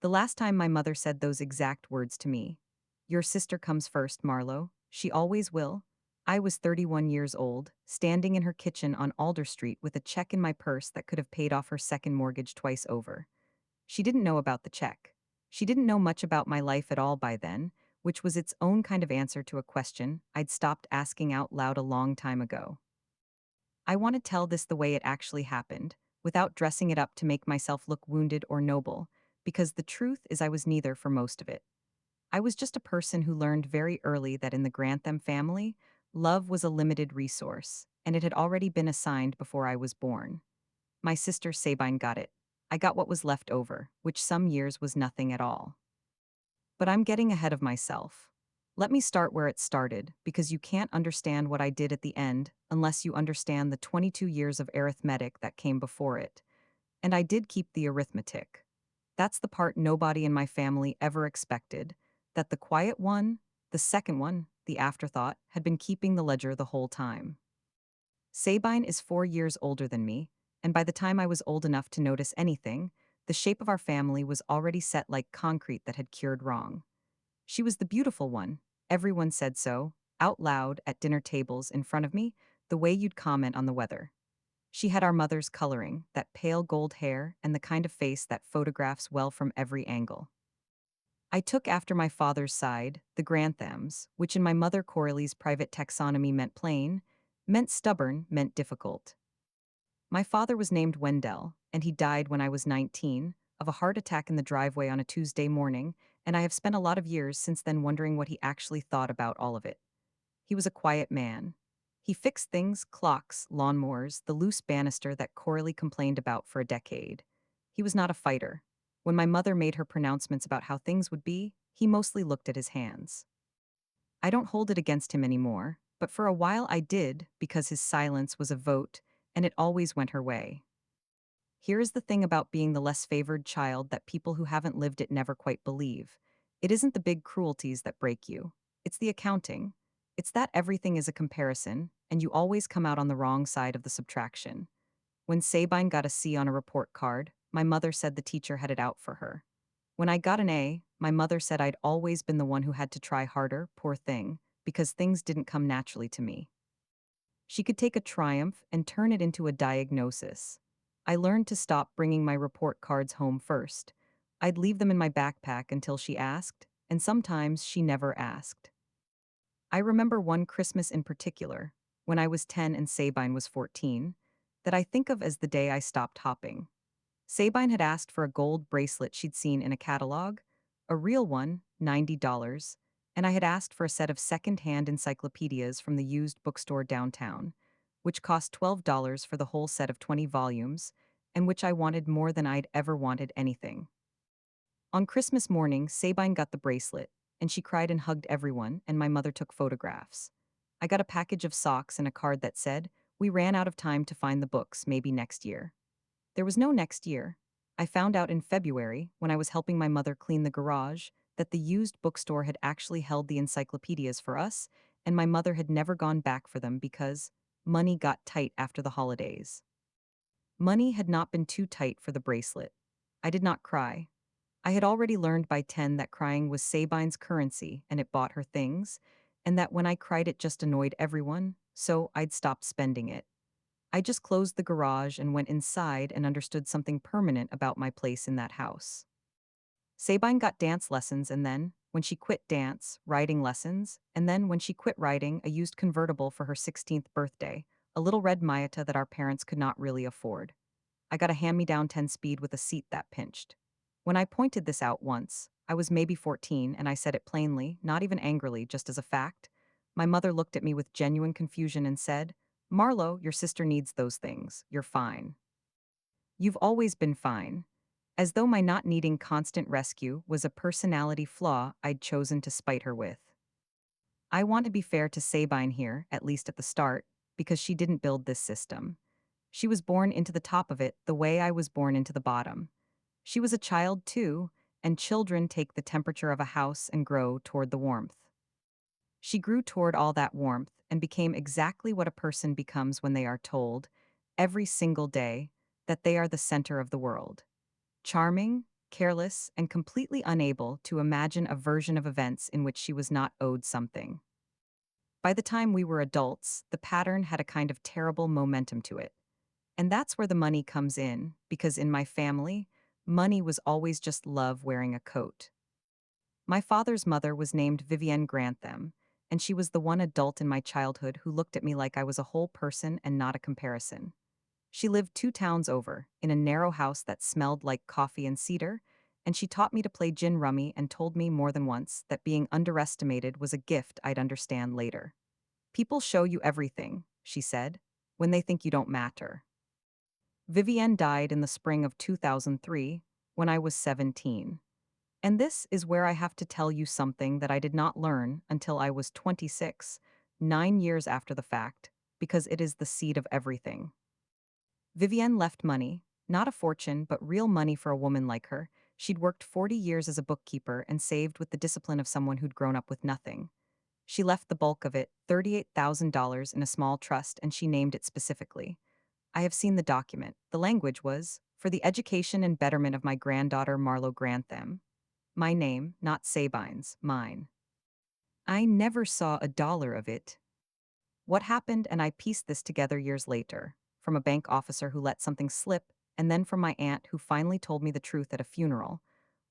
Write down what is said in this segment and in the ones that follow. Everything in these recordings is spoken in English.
The last time my mother said those exact words to me. Your sister comes first, Marlowe. She always will. I was 31 years old, standing in her kitchen on Alder Street with a check in my purse that could have paid off her second mortgage twice over. She didn't know about the check. She didn't know much about my life at all by then, which was its own kind of answer to a question I'd stopped asking out loud a long time ago. I want to tell this the way it actually happened, without dressing it up to make myself look wounded or noble, because the truth is I was neither for most of it. I was just a person who learned very early that in the Grantham family, love was a limited resource, and it had already been assigned before I was born. My sister Sabine got it. I got what was left over, which some years was nothing at all. But I'm getting ahead of myself. Let me start where it started, because you can't understand what I did at the end unless you understand the 22 years of arithmetic that came before it. And I did keep the arithmetic. That's the part nobody in my family ever expected, that the quiet one, the second one, the afterthought, had been keeping the ledger the whole time. Sabine is 4 years older than me, and by the time I was old enough to notice anything, the shape of our family was already set like concrete that had cured wrong. She was the beautiful one. Everyone said so, out loud at dinner tables in front of me, the way you'd comment on the weather. She had our mother's coloring, that pale gold hair, and the kind of face that photographs well from every angle. I took after my father's side, the Granthams, which in my mother Coralie's private taxonomy meant plain, meant stubborn, meant difficult. My father was named Wendell, and he died when I was 19, of a heart attack in the driveway on a Tuesday morning, and I have spent a lot of years since then wondering what he actually thought about all of it. He was a quiet man. He fixed things, clocks, lawnmowers, the loose banister that Coralie complained about for a decade. He was not a fighter. When my mother made her pronouncements about how things would be, he mostly looked at his hands. I don't hold it against him anymore, but for a while I did because his silence was a vote, and it always went her way. Here is the thing about being the less favored child that people who haven't lived it never quite believe. It isn't the big cruelties that break you. It's the accounting. It's that everything is a comparison, and you always come out on the wrong side of the subtraction. When Sabine got a C on a report card, my mother said the teacher had it out for her. When I got an A, my mother said I'd always been the one who had to try harder, poor thing, because things didn't come naturally to me. She could take a triumph and turn it into a diagnosis. I learned to stop bringing my report cards home first. I'd leave them in my backpack until she asked, and sometimes she never asked. I remember one Christmas in particular, when I was 10 and Sabine was 14, that I think of as the day I stopped hopping. Sabine had asked for a gold bracelet she'd seen in a catalog, a real one, $90, and I had asked for a set of second-hand encyclopedias from the used bookstore downtown, which cost $12 for the whole set of 20 volumes, and which I wanted more than I'd ever wanted anything. On Christmas morning, Sabine got the bracelet, and she cried and hugged everyone, and my mother took photographs. I got a package of socks and a card that said, "We ran out of time to find the books, maybe next year." There was no next year. I found out in February, when I was helping my mother clean the garage, that the used bookstore had actually held the encyclopedias for us, and my mother had never gone back for them because money got tight after the holidays. Money had not been too tight for the bracelet. I did not cry. I had already learned by 10 that crying was Sabine's currency and it bought her things, and that when I cried it just annoyed everyone, so I'd stopped spending it. I just closed the garage and went inside and understood something permanent about my place in that house. Sabine got dance lessons and then, when she quit dance, riding lessons, and then when she quit riding, a used convertible for her 16th birthday, a little red Miata that our parents could not really afford. I got a hand-me-down 10-speed with a seat that pinched. When I pointed this out once, I was maybe 14 and I said it plainly, not even angrily, just as a fact. My mother looked at me with genuine confusion and said, "Marlowe, your sister needs those things. You're fine. You've always been fine." As though my not needing constant rescue was a personality flaw I'd chosen to spite her with. I want to be fair to Sabine here, at least at the start, because she didn't build this system. She was born into the top of it the way I was born into the bottom. She was a child too, and children take the temperature of a house and grow toward the warmth. She grew toward all that warmth and became exactly what a person becomes when they are told, every single day, that they are the center of the world. Charming, careless, and completely unable to imagine a version of events in which she was not owed something. By the time we were adults, the pattern had a kind of terrible momentum to it. And that's where the money comes in, because in my family, money was always just love wearing a coat. My father's mother was named Vivienne Grantham, and she was the one adult in my childhood who looked at me like I was a whole person and not a comparison. She lived 2 towns over, in a narrow house that smelled like coffee and cedar, and she taught me to play gin rummy and told me more than once that being underestimated was a gift I'd understand later. People show you everything, she said, when they think you don't matter. Vivienne died in the spring of 2003, when I was 17. And this is where I have to tell you something that I did not learn until I was 26, 9 years after the fact, because it is the seed of everything. Vivienne left money, not a fortune, but real money for a woman like her. She'd worked 40 years as a bookkeeper and saved with the discipline of someone who'd grown up with nothing. She left the bulk of it, $38,000, in a small trust, and she named it specifically. I have seen the document. The language was, "For the education and betterment of my granddaughter Marlowe Grantham." My name, not Sabine's, mine. I never saw a dollar of it. What happened, and I pieced this together years later, from a bank officer who let something slip, and then from my aunt who finally told me the truth at a funeral,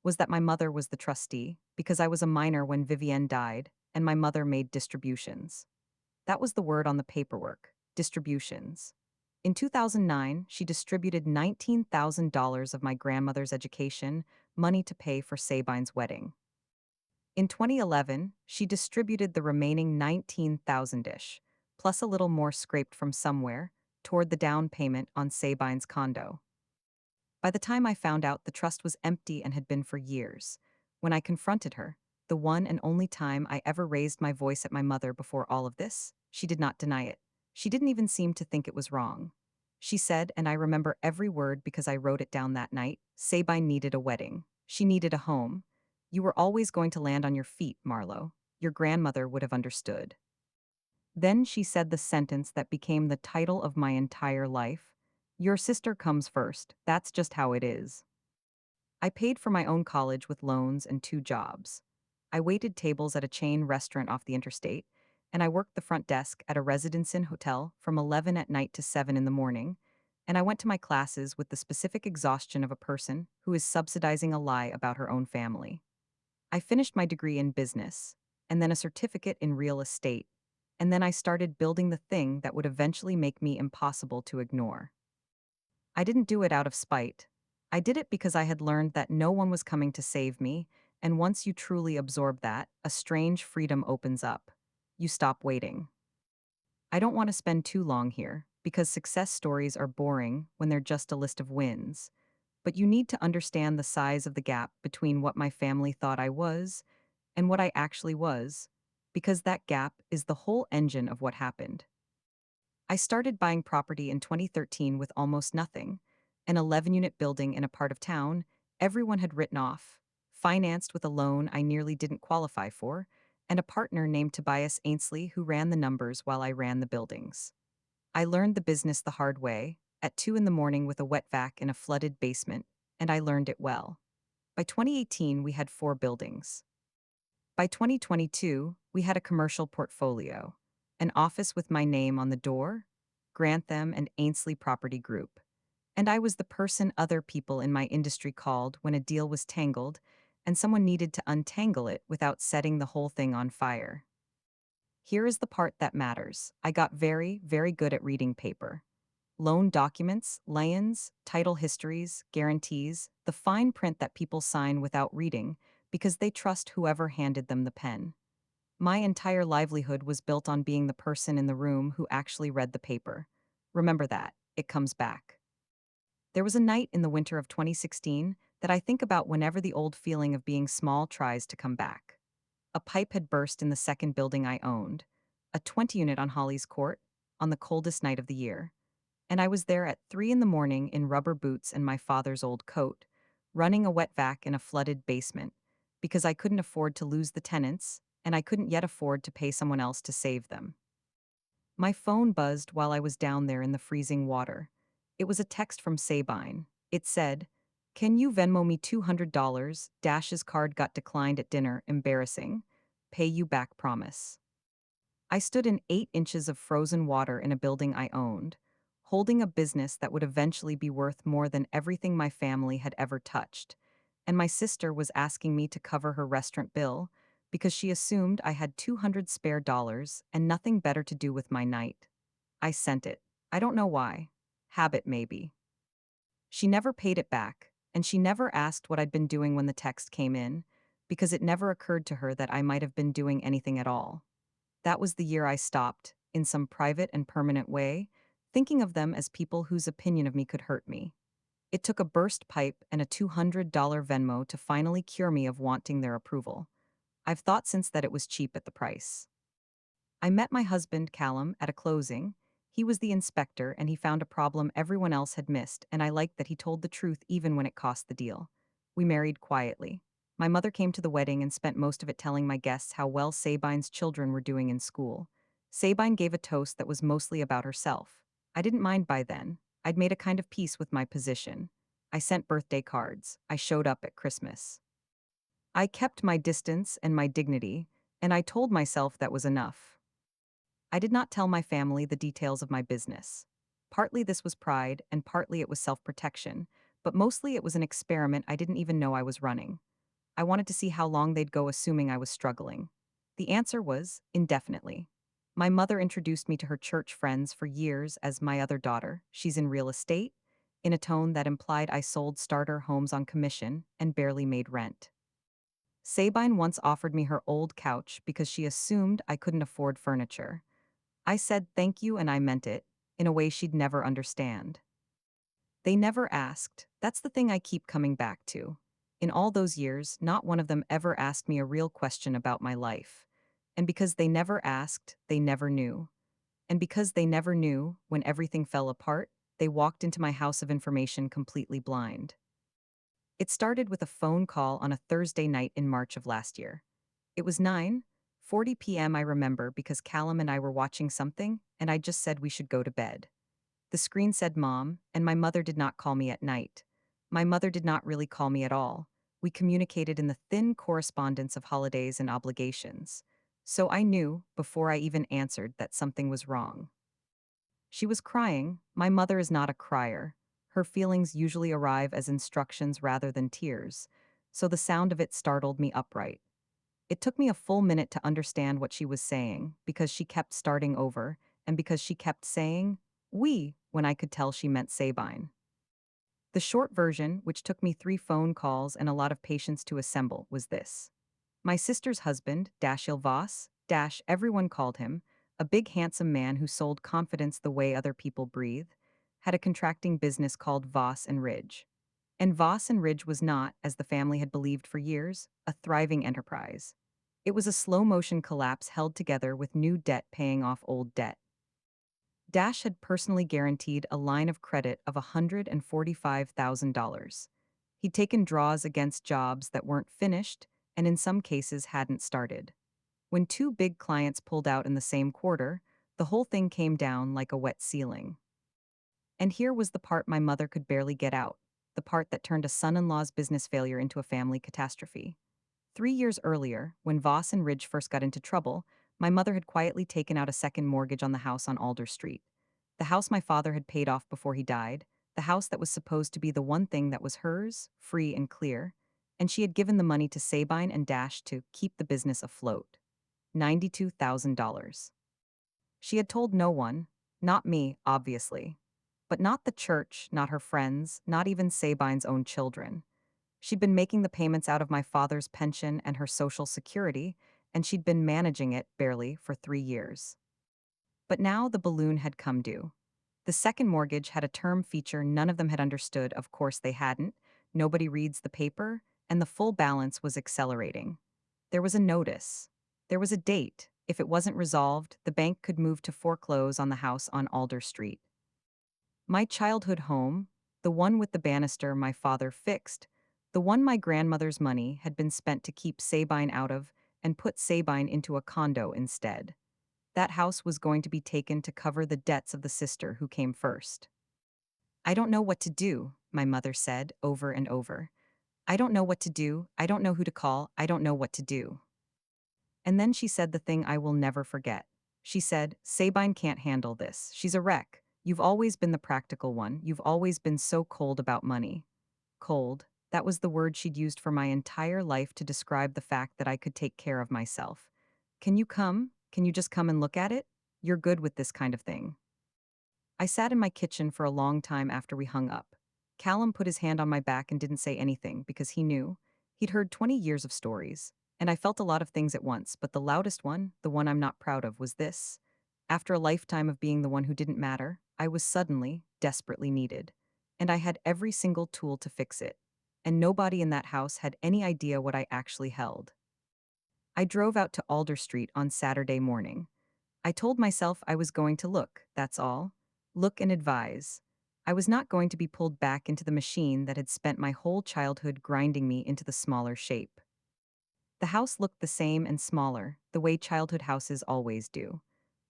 was that my mother was the trustee, because I was a minor when Vivienne died, and my mother made distributions. That was the word on the paperwork, distributions. In 2009, she distributed $19,000 of my grandmother's education, money to pay for Sabine's wedding. In 2011, she distributed the remaining 19,000-ish, plus a little more scraped from somewhere, toward the down payment on Sabine's condo. By the time I found out, the trust was empty and had been for years. When I confronted her, the one and only time I ever raised my voice at my mother before all of this, she did not deny it. She didn't even seem to think it was wrong. She said, and I remember every word because I wrote it down that night, Sabine needed a wedding. She needed a home. You were always going to land on your feet, Marlowe. Your grandmother would have understood. Then she said the sentence that became the title of my entire life. Your sister comes first. That's just how it is. I paid for my own college with loans and 2 jobs. I waited tables at a chain restaurant off the interstate, and I worked the front desk at a Residence Inn hotel from 11 at night to 7 in the morning, and I went to my classes with the specific exhaustion of a person who is subsidizing a lie about her own family. I finished my degree in business, and then a certificate in real estate, and then I started building the thing that would eventually make me impossible to ignore. I didn't do it out of spite. I did it because I had learned that no one was coming to save me, and once you truly absorb that, a strange freedom opens up. You stop waiting. I don't want to spend too long here, because success stories are boring when they're just a list of wins. But you need to understand the size of the gap between what my family thought I was and what I actually was, because that gap is the whole engine of what happened. I started buying property in 2013 with almost nothing, an 11-unit building in a part of town everyone had written off, financed with a loan I nearly didn't qualify for, and a partner named Tobias Ainsley who ran the numbers while I ran the buildings. I learned the business the hard way, at 2 in the morning with a wet vac in a flooded basement, and I learned it well. By 2018, we had 4 buildings. By 2022, we had a commercial portfolio, an office with my name on the door, Grantham and Ainsley Property Group. And I was the person other people in my industry called when a deal was tangled and someone needed to untangle it without setting the whole thing on fire. Here is the part that matters. I got very, very good at reading paper. Loan documents, liens, title histories, guarantees, the fine print that people sign without reading because they trust whoever handed them the pen. My entire livelihood was built on being the person in the room who actually read the paper. Remember that. It comes back. There was a night in the winter of 2016 that I think about whenever the old feeling of being small tries to come back. A pipe had burst in the second building I owned, a 20-unit on Holly's Court, on the coldest night of the year. And I was there at 3 in the morning in rubber boots and my father's old coat, running a wet vac in a flooded basement, because I couldn't afford to lose the tenants, and I couldn't yet afford to pay someone else to save them. My phone buzzed while I was down there in the freezing water. It was a text from Sabine. It said, Can you Venmo me $200? Dash's card got declined at dinner. Embarrassing. Pay you back promise. I stood in 8 inches of frozen water in a building I owned, holding a business that would eventually be worth more than everything my family had ever touched. And my sister was asking me to cover her restaurant bill because she assumed I had 200 spare dollars and nothing better to do with my night. I sent it. I don't know why. Habit, maybe. She never paid it back, and she never asked what I'd been doing when the text came in, because it never occurred to her that I might have been doing anything at all. That was the year I stopped, in some private and permanent way, thinking of them as people whose opinion of me could hurt me. It took a burst pipe and a $200 Venmo to finally cure me of wanting their approval. I've thought since that it was cheap at the price. I met my husband, Callum, at a closing. He was the inspector and he found a problem everyone else had missed, and I liked that he told the truth even when it cost the deal. We married quietly. My mother came to the wedding and spent most of it telling my guests how well Sabine's children were doing in school. Sabine gave a toast that was mostly about herself. I didn't mind by then. I'd made a kind of peace with my position. I sent birthday cards. I showed up at Christmas. I kept my distance and my dignity, and I told myself that was enough. I did not tell my family the details of my business. Partly this was pride, and partly it was self-protection, but mostly it was an experiment I didn't even know I was running. I wanted to see how long they'd go assuming I was struggling. The answer was indefinitely. My mother introduced me to her church friends for years as my other daughter, she's in real estate, in a tone that implied I sold starter homes on commission and barely made rent. Sabine once offered me her old couch because she assumed I couldn't afford furniture. I said thank you and I meant it, in a way she'd never understand. They never asked. That's the thing I keep coming back to. In all those years, not one of them ever asked me a real question about my life. And because they never asked, they never knew. And because they never knew, when everything fell apart, they walked into my house of information completely blind. It started with a phone call on a Thursday night in March of last year. It was 9:40 p.m. I remember because Callum and I were watching something, and I just said we should go to bed. The screen said Mom, and my mother did not call me at night. My mother did not really call me at all. We communicated in the thin correspondence of holidays and obligations. So I knew, before I even answered, that something was wrong. She was crying. My mother is not a crier. Her feelings usually arrive as instructions rather than tears, so the sound of it startled me upright. It took me a full minute to understand what she was saying, because she kept starting over, and because she kept saying, we, when I could tell she meant Sabine. The short version, which took me 3 phone calls and a lot of patience to assemble, was this. My sister's husband, Dashiell Voss, everyone called him, a big handsome man who sold confidence the way other people breathe, had a contracting business called Voss and Ridge. And Voss and Ridge was not, as the family had believed for years, a thriving enterprise. It was a slow-motion collapse held together with new debt paying off old debt. Dash had personally guaranteed a line of credit of $145,000. He'd taken draws against jobs that weren't finished and in some cases hadn't started. When 2 big clients pulled out in the same quarter, the whole thing came down like a wet ceiling. And here was the part my mother could barely get out, the part that turned a son-in-law's business failure into a family catastrophe. 3 years earlier, when Voss and Ridge first got into trouble, my mother had quietly taken out a second mortgage on the house on Alder Street. The house my father had paid off before he died, the house that was supposed to be the one thing that was hers, free and clear, and she had given the money to Sabine and Dash to keep the business afloat. $92,000. She had told no one, not me, obviously. But not the church, not her friends, not even Sabine's own children. She'd been making the payments out of my father's pension and her social security, and she'd been managing it, barely, for 3 years. But now the balloon had come due. The second mortgage had a term feature none of them had understood, of course they hadn't, nobody reads the paper, and the full balance was accelerating. There was a notice. There was a date. If it wasn't resolved, the bank could move to foreclose on the house on Alder Street. My childhood home, the one with the banister my father fixed, the one my grandmother's money had been spent to keep Sabine out of and put Sabine into a condo instead. That house was going to be taken to cover the debts of the sister who came first. I don't know what to do, my mother said over and over. I don't know what to do, I don't know who to call, I don't know what to do. And then she said the thing I will never forget. She said, Sabine can't handle this. She's a wreck. You've always been the practical one. You've always been so cold about money. Cold. That was the word she'd used for my entire life to describe the fact that I could take care of myself. Can you come? Can you just come and look at it? You're good with this kind of thing. I sat in my kitchen for a long time after we hung up. Callum put his hand on my back and didn't say anything because he knew. He'd heard 20 years of stories, and I felt a lot of things at once, but the loudest one, the one I'm not proud of, was this. After a lifetime of being the one who didn't matter, I was suddenly, desperately needed. And I had every single tool to fix it. And nobody in that house had any idea what I actually held. I drove out to Alder Street on Saturday morning. I told myself I was going to look, that's all. Look and advise. I was not going to be pulled back into the machine that had spent my whole childhood grinding me into the smaller shape. The house looked the same and smaller, the way childhood houses always do.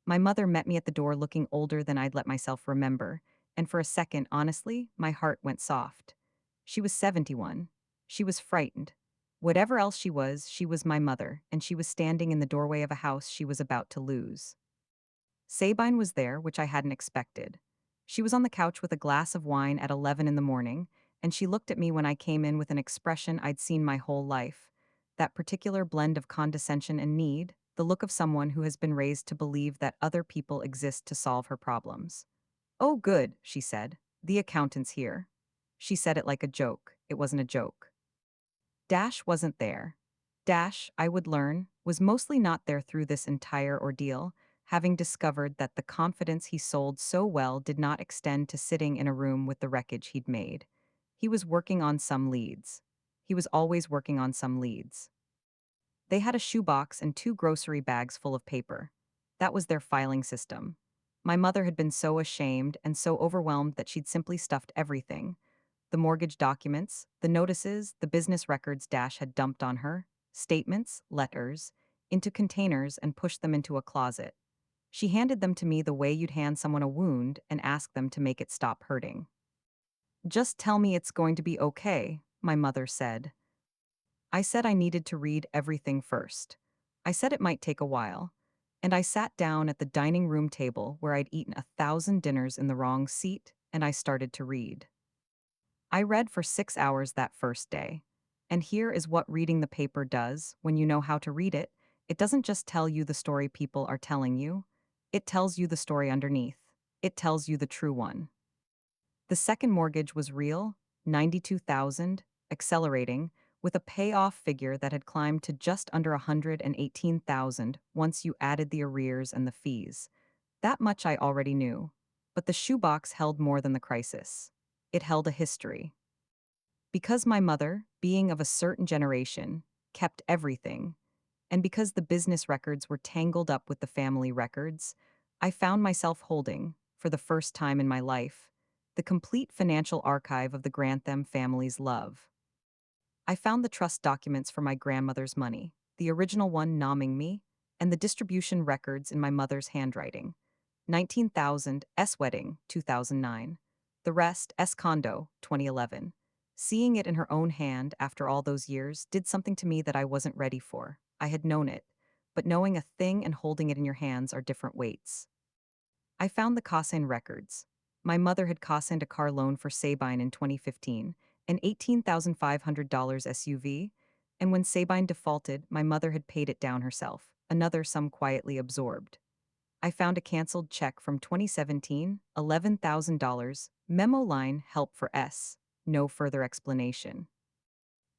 My mother met me at the door looking older than I'd let myself remember, and for a second, honestly, my heart went soft. She was 71. She was frightened. Whatever else she was my mother, and she was standing in the doorway of a house she was about to lose. Sabine was there, which I hadn't expected. She was on the couch with a glass of wine at 11 in the morning, and she looked at me when I came in with an expression I'd seen my whole life. That particular blend of condescension and need, the look of someone who has been raised to believe that other people exist to solve her problems. Oh, good, she said. The accountant's here. She said it like a joke. It wasn't a joke. Dash wasn't there. Dash, I would learn, was mostly not there through this entire ordeal, having discovered that the confidence he sold so well did not extend to sitting in a room with the wreckage he'd made. He was working on some leads. He was always working on some leads. They had a shoebox and 2 grocery bags full of paper. That was their filing system. My mother had been so ashamed and so overwhelmed that she'd simply stuffed everything. The mortgage documents, the notices, the business records Dash had dumped on her, statements, letters, into containers and pushed them into a closet. She handed them to me the way you'd hand someone a wound and ask them to make it stop hurting. Just tell me it's going to be okay, my mother said. I said I needed to read everything first. I said it might take a while. And I sat down at the dining room table where I'd eaten 1,000 dinners in the wrong seat, and I started to read. I read for 6 hours that first day. And here is what reading the paper does when you know how to read it. It doesn't just tell you the story people are telling you, it tells you the story underneath. It tells you the true one. The second mortgage was real, 92,000, accelerating, with a payoff figure that had climbed to just under 118,000 once you added the arrears and the fees. That much I already knew. But the shoebox held more than the crisis. It held a history. Because my mother, being of a certain generation, kept everything, and because the business records were tangled up with the family records, I found myself holding, for the first time in my life, the complete financial archive of the Grantham family's love. I found the trust documents for my grandmother's money, the original one nomming me, and the distribution records in my mother's handwriting. 19,000 S wedding, 2009. The rest S condo, 2011. Seeing it in her own hand after all those years did something to me that I wasn't ready for. I had known it, but knowing a thing and holding it in your hands are different weights. I found the Cossain records. My mother had Cossained a car loan for Sabine in 2015, an $18,500 SUV, and when Sabine defaulted, my mother had paid it down herself, another sum quietly absorbed. I found a canceled check from 2017, $11,000, memo line help for S, no further explanation.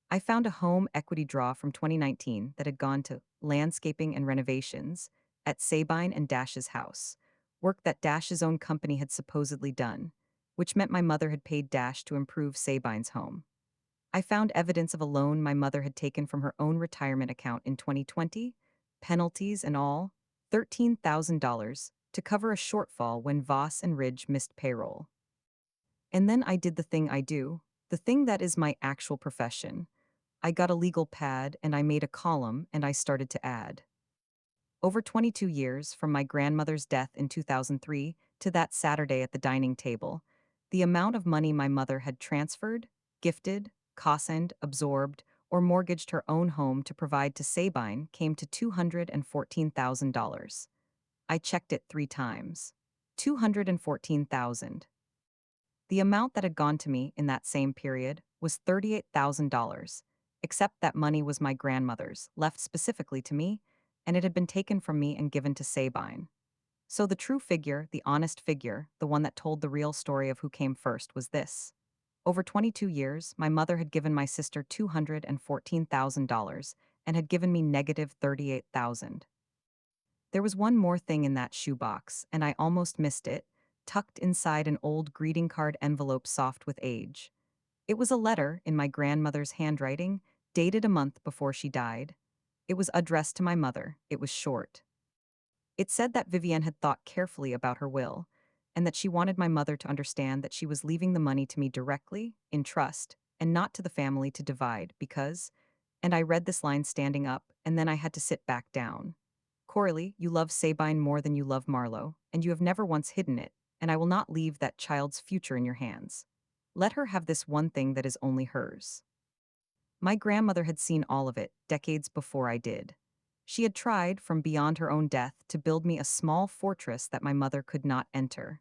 I found a home equity draw from 2019 that had gone to landscaping and renovations at Sabine and Dash's house, work that Dash's own company had supposedly done, which meant my mother had paid Dash to improve Sabine's home. I found evidence of a loan my mother had taken from her own retirement account in 2020, penalties and all, $13,000 to cover a shortfall when Voss and Ridge missed payroll. And then I did the thing I do, the thing that is my actual profession. I got a legal pad and I made a column and I started to add. Over 22 years, from my grandmother's death in 2003 to that Saturday at the dining table, The amount of money my mother had transferred, gifted, cosened, absorbed, or mortgaged her own home to provide to Sabine came to $214,000. I checked it 3 times. 214,000. The amount that had gone to me in that same period was $38,000, except that money was my grandmother's, left specifically to me, and it had been taken from me and given to Sabine. So the true figure, the honest figure, the one that told the real story of who came first was this. Over 22 years, my mother had given my sister $214,000 and had given me negative 38,000. There was one more thing in that shoebox, and I almost missed it, tucked inside an old greeting card envelope soft with age. It was a letter in my grandmother's handwriting, dated a month before she died. It was addressed to my mother. It was short. It said that Vivienne had thought carefully about her will, and that she wanted my mother to understand that she was leaving the money to me directly, in trust, and not to the family to divide, because, and I read this line standing up, and then I had to sit back down. Coralie, you love Sabine more than you love Marlowe, and you have never once hidden it, and I will not leave that child's future in your hands. Let her have this one thing that is only hers. My grandmother had seen all of it, decades before I did. She had tried, from beyond her own death, to build me a small fortress that my mother could not enter.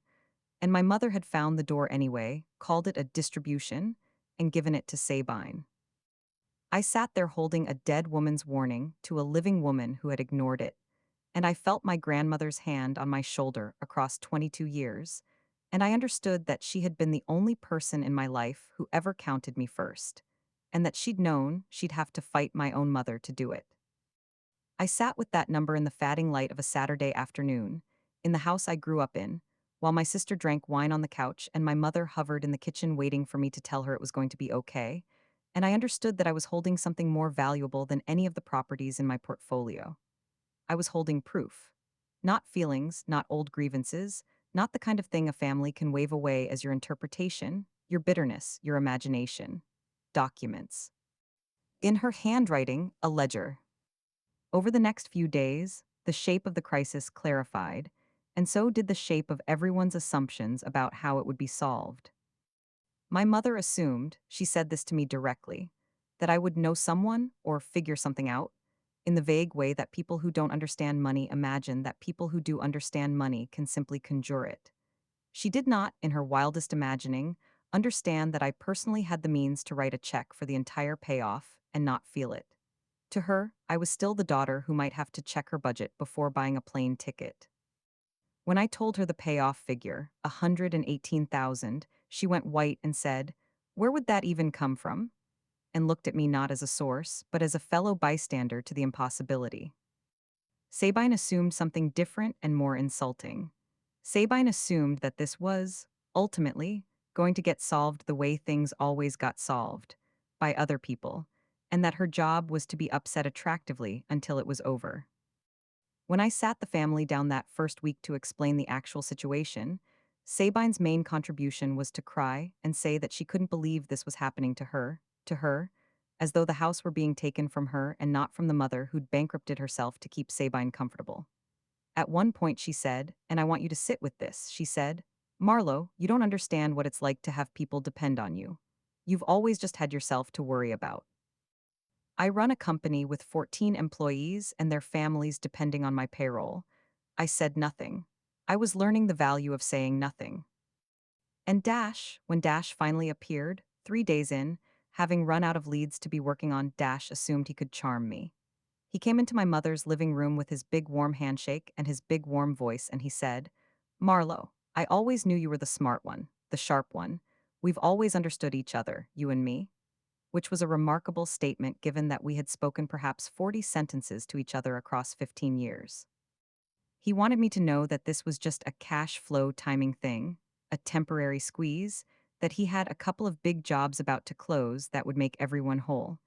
And my mother had found the door anyway, called it a distribution, and given it to Sabine. I sat there holding a dead woman's warning to a living woman who had ignored it, and I felt my grandmother's hand on my shoulder across 22 years, and I understood that she had been the only person in my life who ever counted me first, and that she'd known she'd have to fight my own mother to do it. I sat with that number in the fading light of a Saturday afternoon, in the house I grew up in, while my sister drank wine on the couch and my mother hovered in the kitchen waiting for me to tell her it was going to be okay, and I understood that I was holding something more valuable than any of the properties in my portfolio. I was holding proof. Not feelings, not old grievances, not the kind of thing a family can wave away as your interpretation, your bitterness, your imagination. Documents. In her handwriting, a ledger. Over the next few days, the shape of the crisis clarified, and so did the shape of everyone's assumptions about how it would be solved. My mother assumed, she said this to me directly, that I would know someone or figure something out, in the vague way that people who don't understand money imagine that people who do understand money can simply conjure it. She did not, in her wildest imagining, understand that I personally had the means to write a check for the entire payoff and not feel it. To her, I was still the daughter who might have to check her budget before buying a plane ticket. When I told her the payoff figure, 118,000, she went white and said, "Where would that even come from?" and looked at me not as a source, but as a fellow bystander to the impossibility. Sabine assumed something different and more insulting. Sabine assumed that this was, ultimately, going to get solved the way things always got solved, by other people, and that her job was to be upset attractively until it was over. When I sat the family down that first week to explain the actual situation, Sabine's main contribution was to cry and say that she couldn't believe this was happening to her, as though the house were being taken from her and not from the mother who'd bankrupted herself to keep Sabine comfortable. At one point she said, and I want you to sit with this, she said, "Marlowe, you don't understand what it's like to have people depend on you. You've always just had yourself to worry about. I run a company with 14 employees and their families depending on my payroll." I said nothing. I was learning the value of saying nothing. And when Dash finally appeared, 3 days in, having run out of leads to be working on, Dash assumed he could charm me. He came into my mother's living room with his big warm handshake and his big warm voice, and he said, "Marlowe, I always knew you were the smart one, the sharp one. We've always understood each other, you and me." Which was a remarkable statement given that we had spoken perhaps 40 sentences to each other across 15 years. He wanted me to know that this was just a cash flow timing thing, a temporary squeeze, that he had a couple of big jobs about to close that would make everyone whole.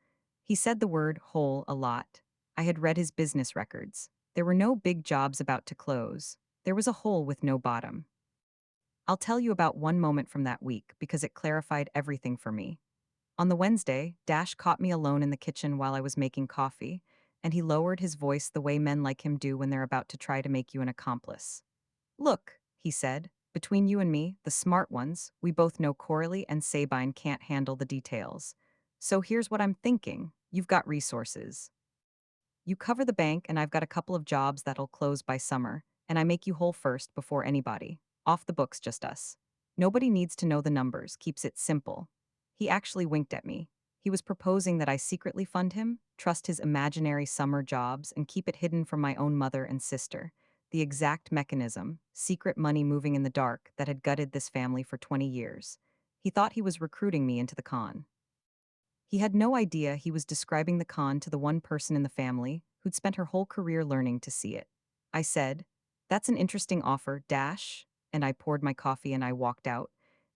He said the word whole a lot. I had read his business records. There were no big jobs about to close. There was a hole with no bottom. I'll tell you about one moment from that week because it clarified everything for me. On the Wednesday, Dash caught me alone in the kitchen while I was making coffee, and he lowered his voice the way men like him do when they're about to try to make you an accomplice. "Look," he said, Between you and me, the smart ones, we both know Coralie and Sabine can't handle the details. So here's what I'm thinking. You've got resources. You cover the bank, and I've got a couple of jobs that'll close by summer, and I make you whole first before anybody. Off the books, just us. Nobody needs to know the numbers, keeps it simple. He actually winked at me. He was proposing that I secretly fund him, trust his imaginary summer jobs, and keep it hidden from my own mother and sister. The exact mechanism, secret money moving in the dark, that had gutted this family for 20 years. He thought he was recruiting me into the con. He had no idea he was describing the con to the one person in the family who'd spent her whole career learning to see it. I said, "That's an interesting offer, Dash," and I poured my coffee and I walked out.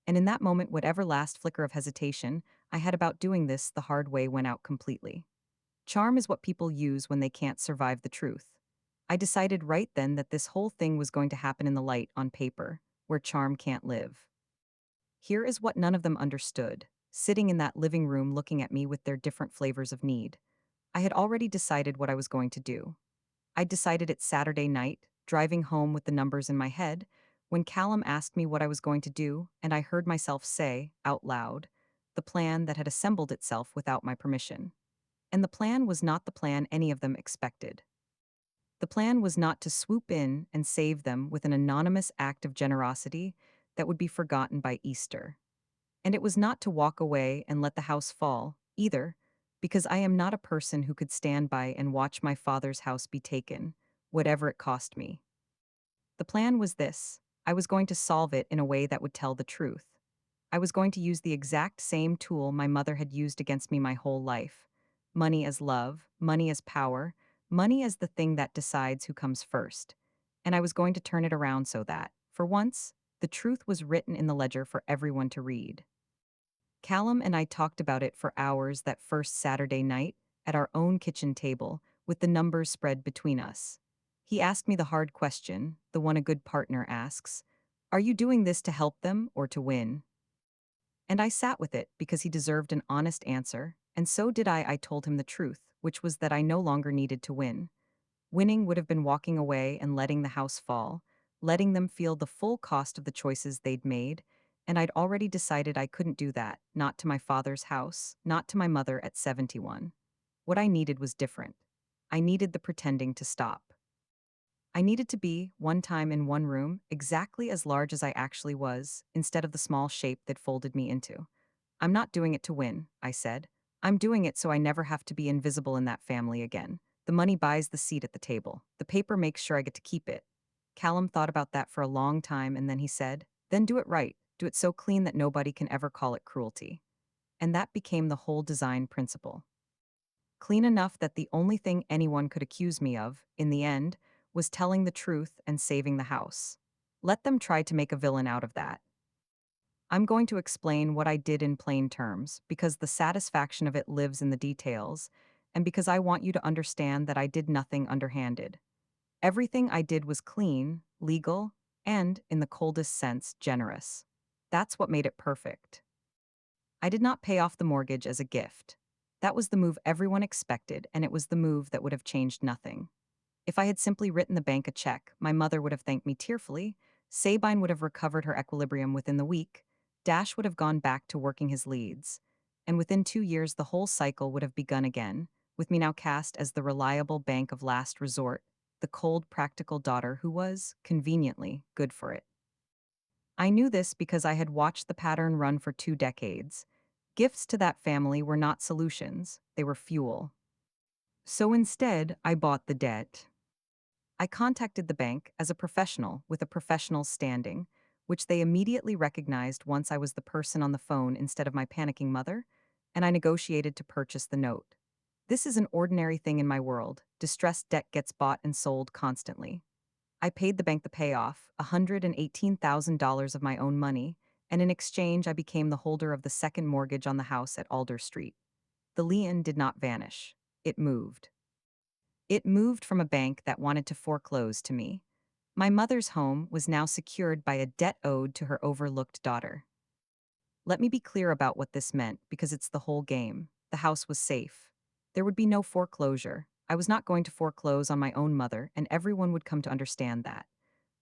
And in that moment, whatever last flicker of hesitation I had about doing this the hard way went out completely. Charm is what people use when they can't survive the truth. I decided right then that this whole thing was going to happen in the light on paper, where charm can't live. Here is what none of them understood, sitting in that living room looking at me with their different flavors of need. I had already decided what I was going to do. I decided it Saturday night, driving home with the numbers in my head, when Callum asked me what I was going to do, and I heard myself say, out loud, the plan that had assembled itself without my permission. And the plan was not the plan any of them expected. The plan was not to swoop in and save them with an anonymous act of generosity that would be forgotten by Easter. And it was not to walk away and let the house fall, either, because I am not a person who could stand by and watch my father's house be taken, whatever it cost me. The plan was this: I was going to solve it in a way that would tell the truth. I was going to use the exact same tool my mother had used against me my whole life: money as love, money as power, money as the thing that decides who comes first. And I was going to turn it around so that, for once, the truth was written in the ledger for everyone to read. Callum and I talked about it for hours that first Saturday night at our own kitchen table with the numbers spread between us. He asked me the hard question, the one a good partner asks: "Are you doing this to help them or to win?" And I sat with it because he deserved an honest answer, and so did I. I told him the truth, which was that I no longer needed to win. Winning would have been walking away and letting the house fall, letting them feel the full cost of the choices they'd made, and I'd already decided I couldn't do that, not to my father's house, not to my mother at 71. What I needed was different. I needed the pretending to stop. I needed to be, one time in one room, exactly as large as I actually was, instead of the small shape that folded me into. "I'm not doing it to win," I said. "I'm doing it so I never have to be invisible in that family again. The money buys the seat at the table. The paper makes sure I get to keep it." Callum thought about that for a long time, and then he said, "Then do it right. Do it so clean that nobody can ever call it cruelty." And that became the whole design principle. Clean enough that the only thing anyone could accuse me of, in the end, was telling the truth and saving the house. Let them try to make a villain out of that. I'm going to explain what I did in plain terms, because the satisfaction of it lives in the details, and because I want you to understand that I did nothing underhanded. Everything I did was clean, legal, and, in the coldest sense, generous. That's what made it perfect. I did not pay off the mortgage as a gift. That was the move everyone expected, and it was the move that would have changed nothing. If I had simply written the bank a check, my mother would have thanked me tearfully, Sabine would have recovered her equilibrium within the week, Dash would have gone back to working his leads, and within 2 years the whole cycle would have begun again, with me now cast as the reliable bank of last resort, the cold, practical daughter who was, conveniently, good for it. I knew this because I had watched the pattern run for 2 decades. Gifts to that family were not solutions, they were fuel. So instead, I bought the debt. I contacted the bank as a professional with a professional's standing, which they immediately recognized once I was the person on the phone instead of my panicking mother, and I negotiated to purchase the note. This is an ordinary thing in my world. Distressed debt gets bought and sold constantly. I paid the bank the payoff, $118,000 of my own money, and in exchange I became the holder of the second mortgage on the house at Alder Street. The lien did not vanish. It moved. It moved from a bank that wanted to foreclose to me. My mother's home was now secured by a debt owed to her overlooked daughter. Let me be clear about what this meant, because it's the whole game. The house was safe. There would be no foreclosure. I was not going to foreclose on my own mother, and everyone would come to understand that.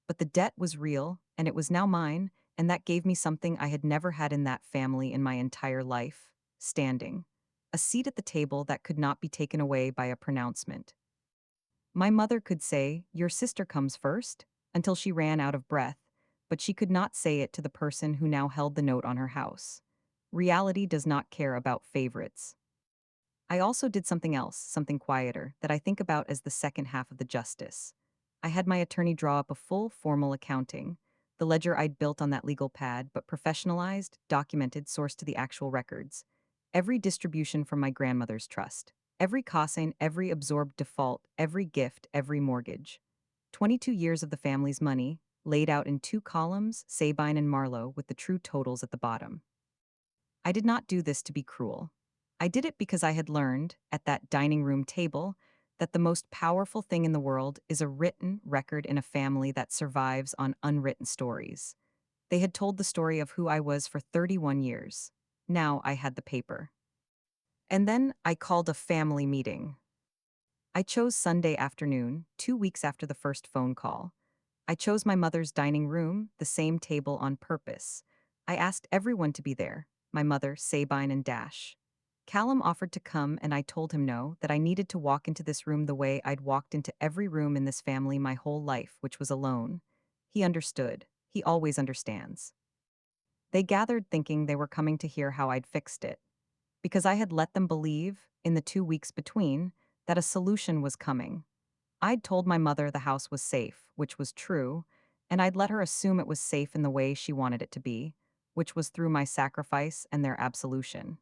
But the debt was real, and it was now mine, and that gave me something I had never had in that family in my entire life: standing. A seat at the table that could not be taken away by a pronouncement. My mother could say, "Your sister comes first," until she ran out of breath, but she could not say it to the person who now held the note on her house. Reality does not care about favorites. I also did something else, something quieter, that I think about as the second half of the justice. I had my attorney draw up a full, formal accounting, the ledger I'd built on that legal pad, but professionalized, documented, sourced to the actual records. Every distribution from my grandmother's trust. Every cosign, every absorbed default, every gift, every mortgage. 22 years of the family's money, laid out in two columns, Sabine and Marlowe, with the true totals at the bottom. I did not do this to be cruel. I did it because I had learned, at that dining room table, that the most powerful thing in the world is a written record in a family that survives on unwritten stories. They had told the story of who I was for 31 years. Now I had the paper. And then I called a family meeting. I chose Sunday afternoon, 2 weeks after the first phone call. I chose my mother's dining room, the same table on purpose. I asked everyone to be there: my mother, Sabine, and Dash. Callum offered to come, and I told him no, that I needed to walk into this room the way I'd walked into every room in this family my whole life, which was alone. He understood. He always understands. They gathered thinking they were coming to hear how I'd fixed it, because I had let them believe, in the 2 weeks between, that a solution was coming. I'd told my mother the house was safe, which was true, and I'd let her assume it was safe in the way she wanted it to be, which was through my sacrifice and their absolution.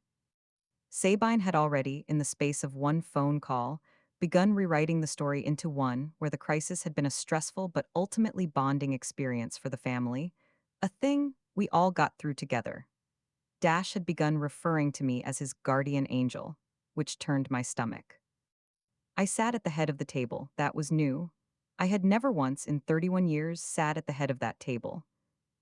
Sabine had already, in the space of one phone call, begun rewriting the story into one where the crisis had been a stressful but ultimately bonding experience for the family, a thing we all got through together. Dash had begun referring to me as his guardian angel, which turned my stomach. I sat at the head of the table. That was new. I had never once in 31 years sat at the head of that table.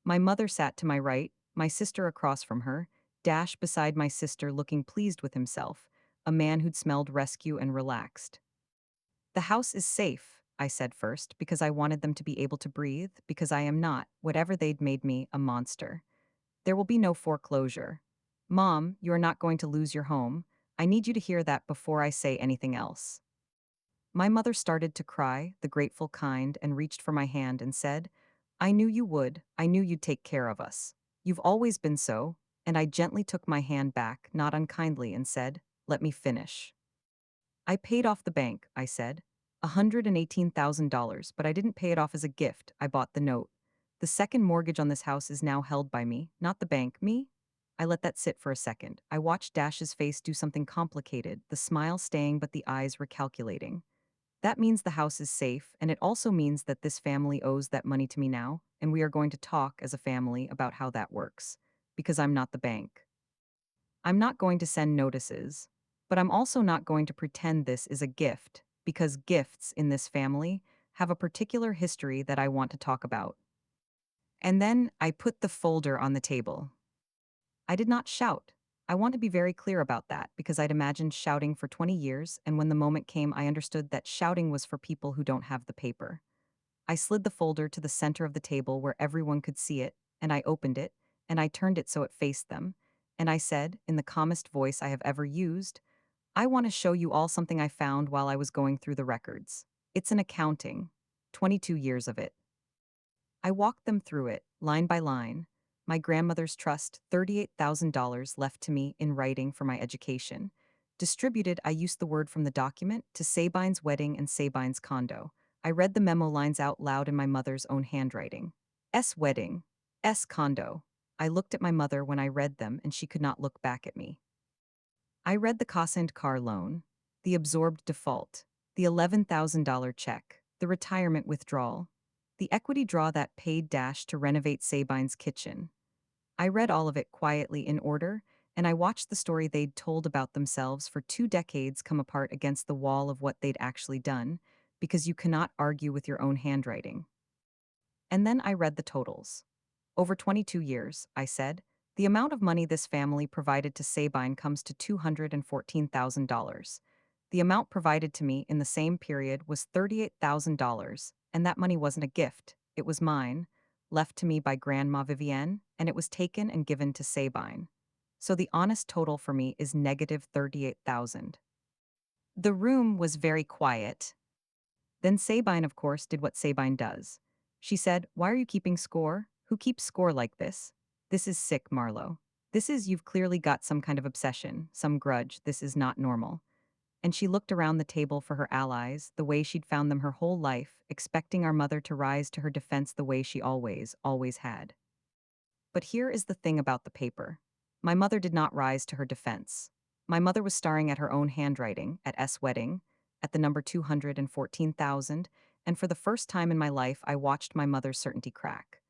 My mother sat to my right, my sister across from her, Dash beside my sister looking pleased with himself, a man who'd smelled rescue and relaxed. "The house is safe," I said first, because I wanted them to be able to breathe, because I am not, whatever they'd made me, a monster. "There will be no foreclosure. Mom, you are not going to lose your home. I need you to hear that before I say anything else." My mother started to cry, the grateful kind, and reached for my hand and said, "I knew you would. I knew you'd take care of us. You've always been so." And I gently took my hand back, not unkindly, and said, "Let me finish." "I paid off the bank," I said. $118,000, but I didn't pay it off as a gift. I bought the note. The second mortgage on this house is now held by me, not the bank, me. I let that sit for a second. I watched Dash's face do something complicated, the smile staying but the eyes recalculating. "That means the house is safe, and it also means that this family owes that money to me now, and we are going to talk as a family about how that works. Because I'm not the bank. I'm not going to send notices, but I'm also not going to pretend this is a gift, because gifts in this family have a particular history that I want to talk about." And then I put the folder on the table. I did not shout. I want to be very clear about that, because I'd imagined shouting for 20 years, and when the moment came, I understood that shouting was for people who don't have the paper. I slid the folder to the center of the table where everyone could see it, and I opened it, and I turned it so it faced them, and I said, in the calmest voice I have ever used, "I want to show you all something I found while I was going through the records. It's an accounting. 22 years of it." I walked them through it, line by line. My grandmother's trust, $38,000 left to me in writing for my education. Distributed, I used the word from the document, to Sabine's wedding and Sabine's condo. I read the memo lines out loud in my mother's own handwriting. S wedding. S condo. I looked at my mother when I read them, and she could not look back at me. I read the Cosand car loan, the absorbed default, the $11,000 check, the retirement withdrawal, the equity draw that paid Dash to renovate Sabine's kitchen. I read all of it quietly in order, and I watched the story they'd told about themselves for 2 decades come apart against the wall of what they'd actually done, because you cannot argue with your own handwriting. And then I read the totals. Over 22 years, I said, the amount of money this family provided to Sabine comes to $214,000. The amount provided to me in the same period was $38,000, and that money wasn't a gift, it was mine. left to me by Grandma Vivienne, and it was taken and given to Sabine. So the honest total for me is negative 38,000. The room was very quiet. Then Sabine, of course, did what Sabine does. She said, "Why are you keeping score? Who keeps score like this? This is sick, Marlowe. This is, you've clearly got some kind of obsession, some grudge. This is not normal." And she looked around the table for her allies, the way she'd found them her whole life, expecting our mother to rise to her defense the way she always had. But here is the thing about the paper. My mother did not rise to her defense. My mother was staring at her own handwriting, at S. Wedding, at the number 214,000, and for the first time in my life, I watched my mother's certainty crack.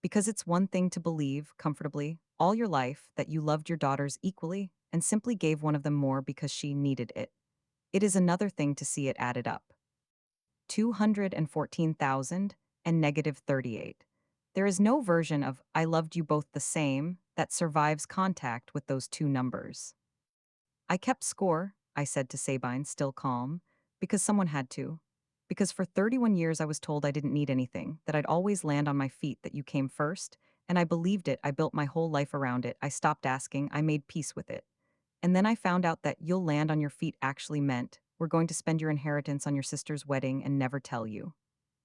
Because it's one thing to believe, comfortably, all your life, that you loved your daughters equally and simply gave one of them more because she needed it. It is another thing to see it added up. 214,000 and negative 38. There is no version of "I loved you both the same" that survives contact with those two numbers. "I kept score," I said to Sabine, still calm, "because someone had to. Because for 31 years I was told I didn't need anything, that I'd always land on my feet, that you came first, and I believed it. I built my whole life around it. I stopped asking. I made peace with it. And then I found out that 'you'll land on your feet' actually meant 'we're going to spend your inheritance on your sister's wedding and never tell you.'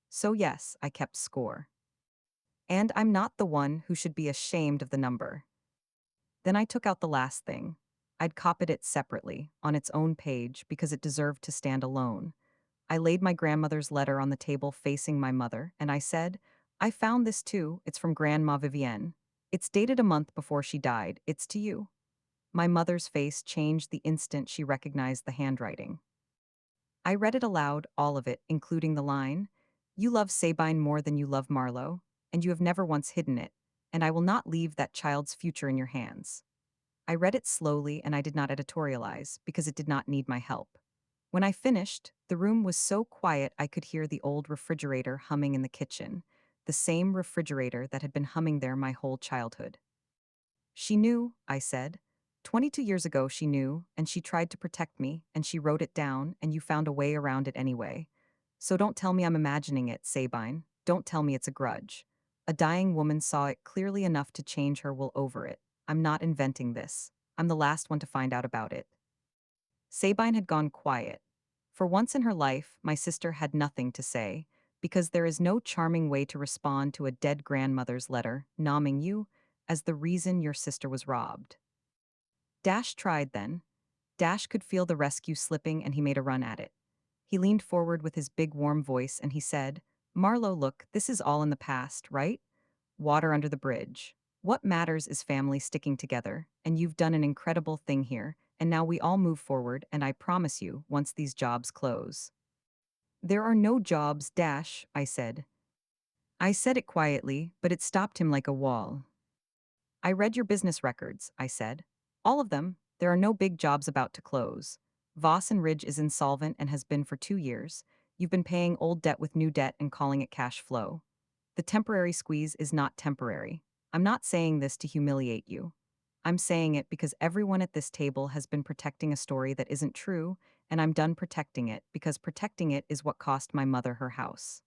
So yes, I kept score. And I'm not the one who should be ashamed of the number." Then I took out the last thing. I'd copied it separately, on its own page, because it deserved to stand alone. I laid my grandmother's letter on the table facing my mother, and I said, "I found this too. It's from Grandma Vivienne. It's dated a month before she died. It's to you." My mother's face changed the instant she recognized the handwriting. I read it aloud, all of it, including the line, "You love Sabine more than you love Marlowe, and you have never once hidden it, and I will not leave that child's future in your hands." I read it slowly, and I did not editorialize, because it did not need my help. When I finished, the room was so quiet I could hear the old refrigerator humming in the kitchen, the same refrigerator that had been humming there my whole childhood. "She knew," I said. 22 years ago she knew, and she tried to protect me, and she wrote it down, and you found a way around it anyway. So don't tell me I'm imagining it, Sabine. Don't tell me it's a grudge. A dying woman saw it clearly enough to change her will over it. I'm not inventing this. I'm the last one to find out about it." Sabine had gone quiet. For once in her life, my sister had nothing to say, because there is no charming way to respond to a dead grandmother's letter, nomming you as the reason your sister was robbed. Dash tried then. Dash could feel the rescue slipping, and he made a run at it. He leaned forward with his big warm voice and he said, "Marlowe, look, this is all in the past, right? Water under the bridge. What matters is family sticking together, and you've done an incredible thing here, and now we all move forward, and I promise you, once these jobs close." "There are no jobs, Dash," I said. I said it quietly, but it stopped him like a wall. "I read your business records," I said. "All of them. There are no big jobs about to close. Voss and Ridge is insolvent and has been for 2 years. You've been paying old debt with new debt and calling it cash flow. The temporary squeeze is not temporary. I'm not saying this to humiliate you. I'm saying it because everyone at this table has been protecting a story that isn't true, and I'm done protecting it because protecting it is what cost my mother her house."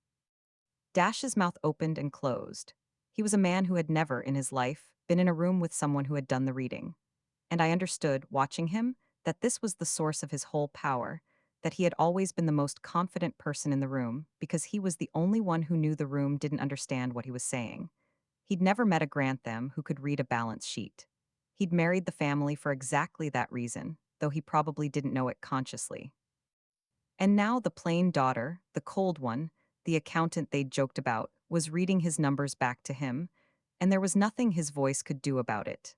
Dash's mouth opened and closed. He was a man who had never, in his life, been in a room with someone who had done the reading. And I understood, watching him, that this was the source of his whole power, that he had always been the most confident person in the room, because he was the only one who knew the room didn't understand what he was saying. He'd never met a Grantham who could read a balance sheet. He'd married the family for exactly that reason, though he probably didn't know it consciously. And now the plain daughter, the cold one, the accountant they'd joked about, was reading his numbers back to him, and there was nothing his voice could do about it.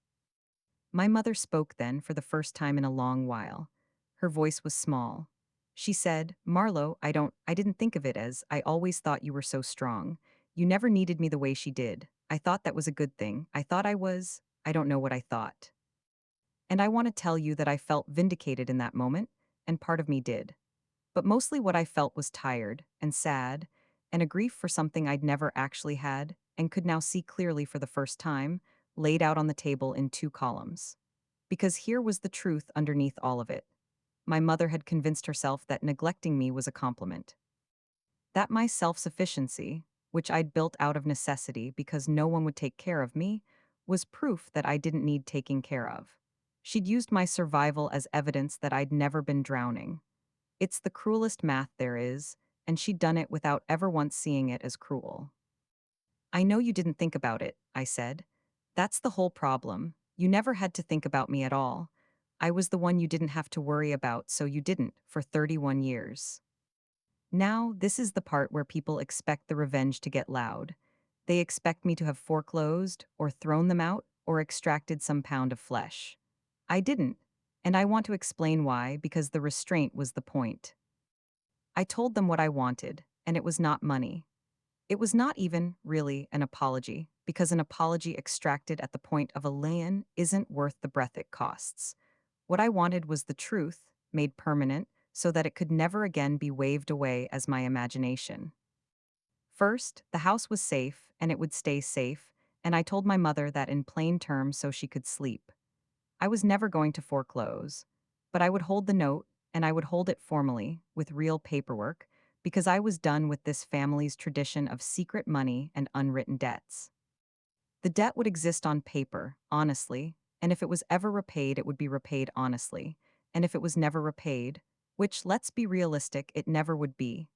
My mother spoke then for the first time in a long while. Her voice was small. She said, "Marlowe, I didn't think of it as, I always thought you were so strong. You never needed me the way she did. I thought that was a good thing. I thought I don't know what I thought. And I want to tell you that I felt vindicated in that moment, and part of me did. But mostly what I felt was tired and sad, and a grief for something I'd never actually had, and could now see clearly for the first time, laid out on the table in 2 columns. Because here was the truth underneath all of it. My mother had convinced herself that neglecting me was a compliment. That my self-sufficiency, which I'd built out of necessity because no one would take care of me, was proof that I didn't need taking care of. She'd used my survival as evidence that I'd never been drowning. It's the cruelest math there is, and she'd done it without ever once seeing it as cruel. I know you didn't think about it, I said. That's the whole problem. You never had to think about me at all. I was the one you didn't have to worry about, so you didn't, for 31 years. Now, this is the part where people expect the revenge to get loud. They expect me to have foreclosed, or thrown them out, or extracted some pound of flesh. I didn't, and I want to explain why, because the restraint was the point. I told them what I wanted, and it was not money. It was not even, really, an apology, because an apology extracted at the point of a lay-in isn't worth the breath it costs. What I wanted was the truth, made permanent, so that it could never again be waved away as my imagination. First, the house was safe, and it would stay safe, and I told my mother that in plain terms so she could sleep. I was never going to foreclose, but I would hold the note, and I would hold it formally, with real paperwork, because I was done with this family's tradition of secret money and unwritten debts. The debt would exist on paper, honestly, and if it was ever repaid, it would be repaid honestly. And if it was never repaid, which, let's be realistic, it never would be,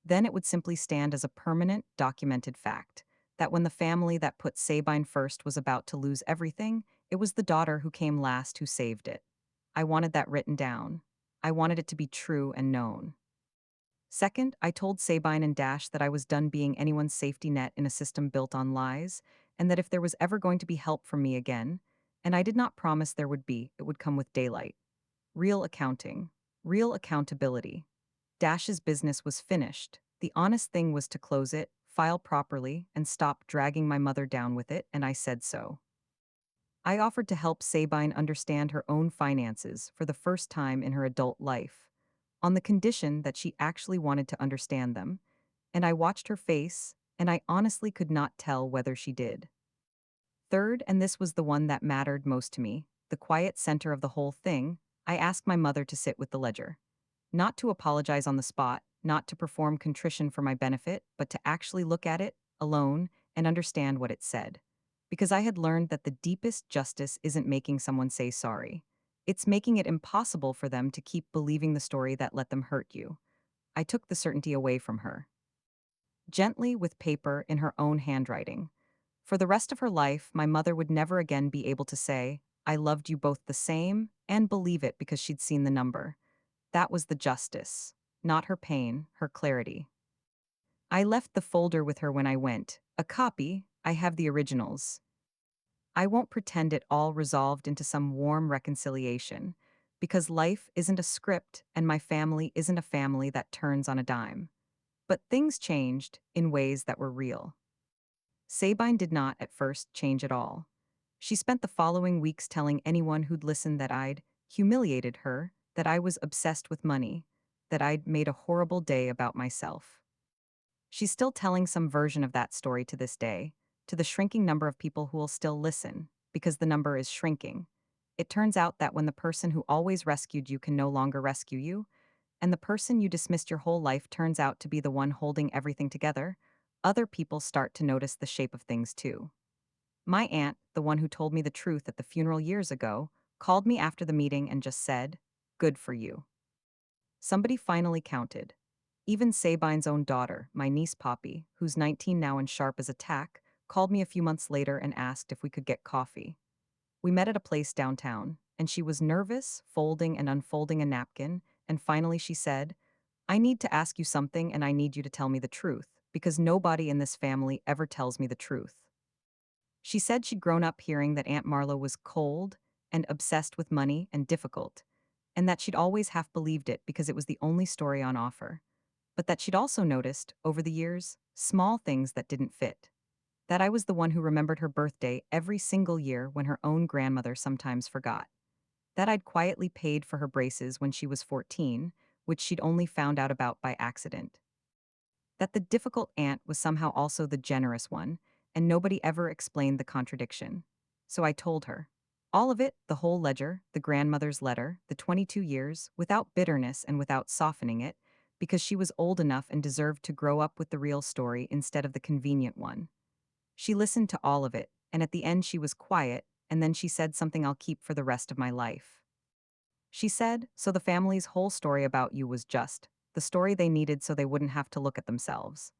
then it would simply stand as a permanent, documented fact that when the family that put Sabine first was about to lose everything, it was the daughter who came last who saved it. I wanted that written down. I wanted it to be true and known. Second, I told Sabine and Dash that I was done being anyone's safety net in a system built on lies, and that if there was ever going to be help from me again, and I did not promise there would be, it would come with daylight. Real accounting. Real accountability. Dash's business was finished. The honest thing was to close it, file properly, and stop dragging my mother down with it, and I said so. I offered to help Sabine understand her own finances for the first time in her adult life, on the condition that she actually wanted to understand them, and I watched her face, and I honestly could not tell whether she did. Third, and this was the one that mattered most to me, the quiet center of the whole thing, I asked my mother to sit with the ledger. Not to apologize on the spot, not to perform contrition for my benefit, but to actually look at it, alone, and understand what it said. Because I had learned that the deepest justice isn't making someone say sorry. It's making it impossible for them to keep believing the story that let them hurt you. I took the certainty away from her. Gently, with paper in her own handwriting. For the rest of her life, my mother would never again be able to say, I loved you both the same, and believe it because she'd seen the number. That was the justice. Not her pain, her clarity. I left the folder with her when I went. A copy, I have the originals. I won't pretend it all resolved into some warm reconciliation, because life isn't a script and my family isn't a family that turns on a dime. But things changed in ways that were real. Sabine did not, at first, change at all. She spent the following weeks telling anyone who'd listened that I'd humiliated her, that I was obsessed with money, that I'd made a horrible day about myself. She's still telling some version of that story to this day, to the shrinking number of people who will still listen, because the number is shrinking. It turns out that when the person who always rescued you can no longer rescue you, and the person you dismissed your whole life turns out to be the one holding everything together, other people start to notice the shape of things too. My aunt, the one who told me the truth at the funeral years ago, called me after the meeting and just said, "Good for you." Somebody finally counted. Even Sabine's own daughter, my niece Poppy, who's 19 now and sharp as a tack, called me a few months later and asked if we could get coffee. We met at a place downtown, and she was nervous, folding and unfolding a napkin, and finally she said, I need to ask you something and I need you to tell me the truth, because nobody in this family ever tells me the truth. She said she'd grown up hearing that Aunt Marlowe was cold and obsessed with money and difficult, and that she'd always half believed it because it was the only story on offer, but that she'd also noticed, over the years, small things that didn't fit. That I was the one who remembered her birthday every single year when her own grandmother sometimes forgot. That I'd quietly paid for her braces when she was 14, which she'd only found out about by accident. That the difficult aunt was somehow also the generous one, and nobody ever explained the contradiction. So I told her. All of it, the whole ledger, the grandmother's letter, the 22 years, without bitterness and without softening it, because she was old enough and deserved to grow up with the real story instead of the convenient one. She listened to all of it, and at the end she was quiet, and then she said something I'll keep for the rest of my life. She said, "So the family's whole story about you was just the story they needed so they wouldn't have to look at themselves."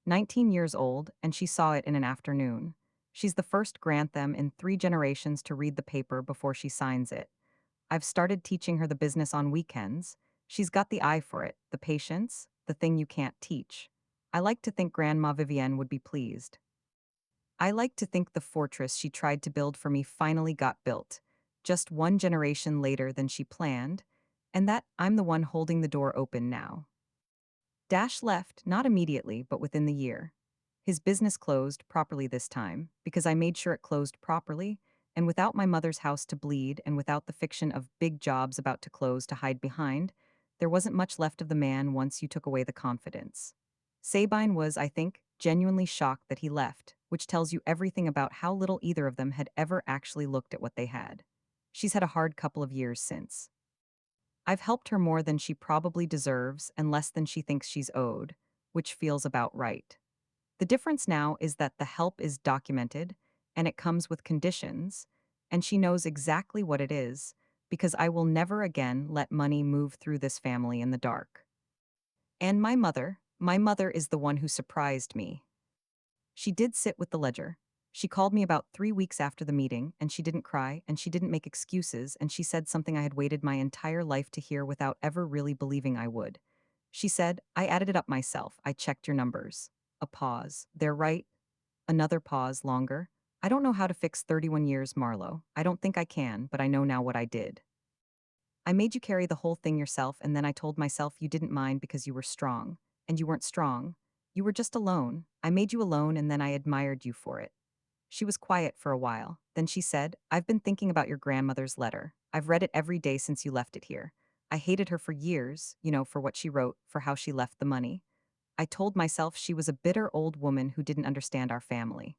19 years old, and she saw it in an afternoon. She's the first grantham in 3 generations to read the paper before she signs it. I've started teaching her the business on weekends. She's got the eye for it, the patience, the thing you can't teach. I like to think Grandma Vivienne would be pleased. I like to think the fortress she tried to build for me finally got built, just 1 generation later than she planned, and that I'm the one holding the door open now. Dash left, not immediately, but within the year. His business closed properly this time, because I made sure it closed properly, and without my mother's house to bleed and without the fiction of big jobs about to close to hide behind, there wasn't much left of the man once you took away the confidence. Sabine was, I think, genuinely shocked that he left, which tells you everything about how little either of them had ever actually looked at what they had. She's had a hard couple of years since. I've helped her more than she probably deserves and less than she thinks she's owed, which feels about right. The difference now is that the help is documented, and it comes with conditions, and she knows exactly what it is, because I will never again let money move through this family in the dark. And my mother is the one who surprised me. She did sit with the ledger. She called me about 3 weeks after the meeting, and she didn't cry, and she didn't make excuses, and she said something I had waited my entire life to hear without ever really believing I would. She said, "I added it up myself. I checked your numbers." A pause. "They're right." Another pause, longer. "I don't know how to fix 31 years, Marlowe. I don't think I can, but I know now what I did. I made you carry the whole thing yourself, and then I told myself you didn't mind because you were strong. And you weren't strong. You were just alone. I made you alone, and then I admired you for it." She was quiet for a while. Then she said, "I've been thinking about your grandmother's letter. I've read it every day since you left it here. I hated her for years, for what she wrote, for how she left the money. I told myself she was a bitter old woman who didn't understand our family."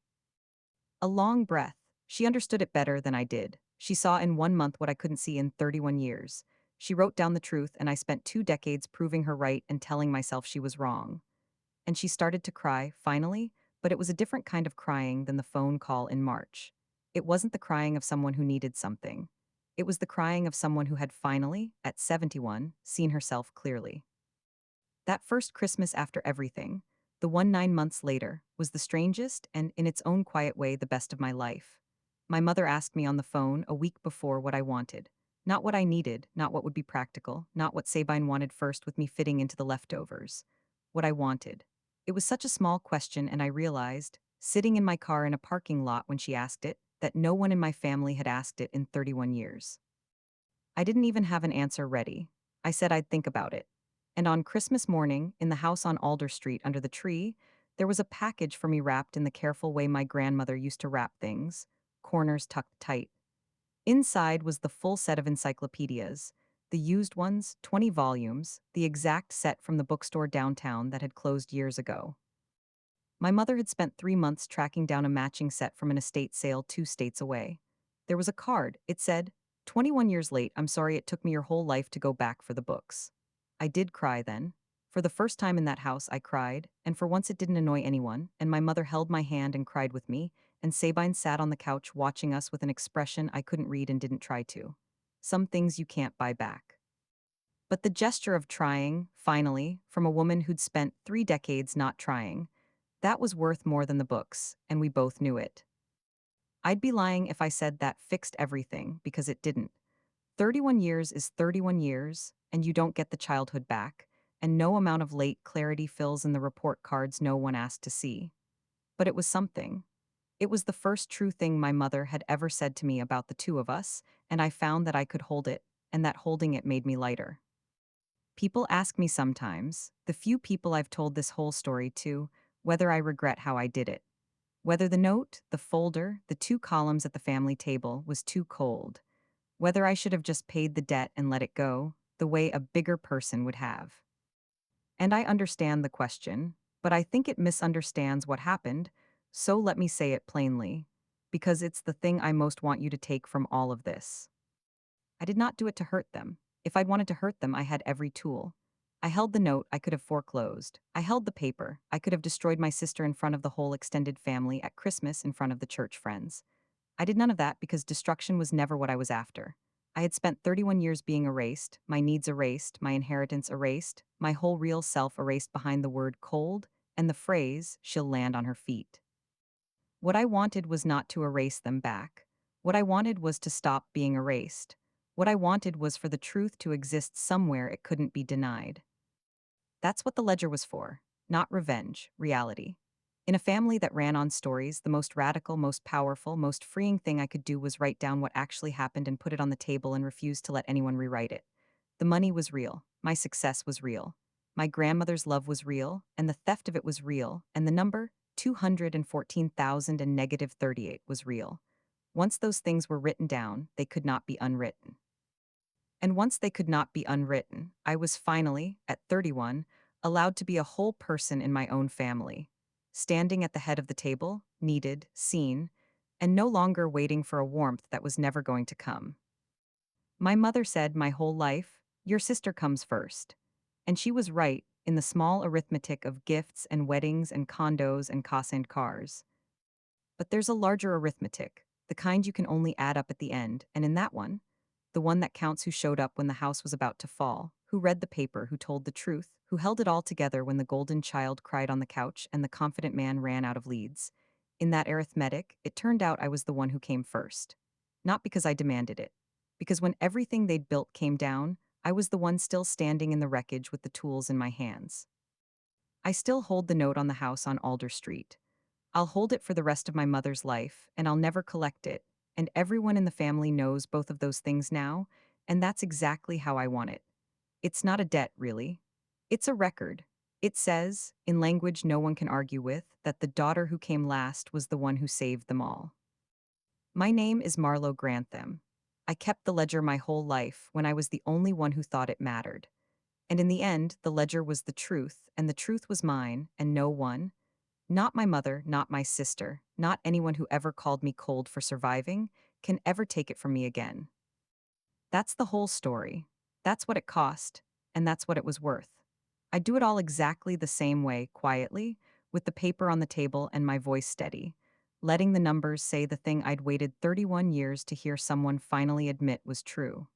A long breath. She understood it better than I did. She saw in 1 month what I couldn't see in 31 years. She wrote down the truth, and I spent 2 decades proving her right and telling myself she was wrong. And she started to cry, finally, but it was a different kind of crying than the phone call in March. It wasn't the crying of someone who needed something. It was the crying of someone who had finally, at 71, seen herself clearly. That first Christmas after everything, the one 9 months later, was the strangest and, in its own quiet way, the best of my life. My mother asked me on the phone a week before what I wanted. Not what I needed, not what would be practical, not what Sabine wanted first with me fitting into the leftovers. What I wanted. It was such a small question, and I realized, sitting in my car in a parking lot when she asked it, that no one in my family had asked it in 31 years. I didn't even have an answer ready. I said I'd think about it. And on Christmas morning, in the house on Alder Street under the tree, there was a package for me wrapped in the careful way my grandmother used to wrap things, corners tucked tight. Inside was the full set of encyclopedias, the used ones, 20 volumes, the exact set from the bookstore downtown that had closed years ago. My mother had spent 3 months tracking down a matching set from an estate sale 2 states away. There was a card. It said, "21 years late, I'm sorry it took me your whole life to go back for the books." I did cry then. For the first time in that house, I cried, and for once it didn't annoy anyone, and my mother held my hand and cried with me, and Sabine sat on the couch watching us with an expression I couldn't read and didn't try to. Some things you can't buy back. But the gesture of trying, finally, from a woman who'd spent 3 decades not trying, that was worth more than the books, and we both knew it. I'd be lying if I said that fixed everything, because it didn't. 31 years is 31 years, and you don't get the childhood back, and no amount of late clarity fills in the report cards no one asked to see. But it was something. It was the first true thing my mother had ever said to me about the two of us, and I found that I could hold it, and that holding it made me lighter. People ask me sometimes, the few people I've told this whole story to, whether I regret how I did it. Whether the note, the folder, the 2 columns at the family table was too cold. Whether I should have just paid the debt and let it go, the way a bigger person would have. And I understand the question, but I think it misunderstands what happened, so let me say it plainly, because it's the thing I most want you to take from all of this. I did not do it to hurt them. If I'd wanted to hurt them, I had every tool. I held the note I could have foreclosed. I held the paper. I could have destroyed my sister in front of the whole extended family at Christmas in front of the church friends. I did none of that because destruction was never what I was after. I had spent 31 years being erased, my needs erased, my inheritance erased, my whole real self erased behind the word cold and the phrase, she'll land on her feet. What I wanted was not to erase them back. What I wanted was to stop being erased. What I wanted was for the truth to exist somewhere it couldn't be denied. That's what the ledger was for, not revenge, reality. In a family that ran on stories, the most radical, most powerful, most freeing thing I could do was write down what actually happened and put it on the table and refuse to let anyone rewrite it. The money was real. My success was real. My grandmother's love was real, and the theft of it was real, and the number, 214,000 and negative 38, was real. Once those things were written down, they could not be unwritten. And once they could not be unwritten, I was finally, at 31, allowed to be a whole person in my own family, standing at the head of the table, needed, seen, and no longer waiting for a warmth that was never going to come. My mother said my whole life, your sister comes first. And she was right in the small arithmetic of gifts and weddings and condos and and cars. But there's a larger arithmetic, the kind you can only add up at the end, and in that one, the one that counts who showed up when the house was about to fall, who read the paper, who told the truth, who held it all together when the golden child cried on the couch and the confident man ran out of leads. In that arithmetic, it turned out I was the one who came first. Not because I demanded it. Because when everything they'd built came down, I was the one still standing in the wreckage with the tools in my hands. I still hold the note on the house on Alder Street. I'll hold it for the rest of my mother's life, and I'll never collect it, and everyone in the family knows both of those things now, and that's exactly how I want it. It's not a debt, really. It's a record. It says, in language no one can argue with, that the daughter who came last was the one who saved them all. My name is Marlowe Grantham. I kept the ledger my whole life when I was the only one who thought it mattered. And in the end, the ledger was the truth, and the truth was mine, and no one, not my mother, not my sister, not anyone who ever called me cold for surviving, can ever take it from me again. That's the whole story. That's what it cost, and that's what it was worth. I do it all exactly the same way, quietly, with the paper on the table and my voice steady, letting the numbers say the thing I'd waited 31 years to hear someone finally admit was true.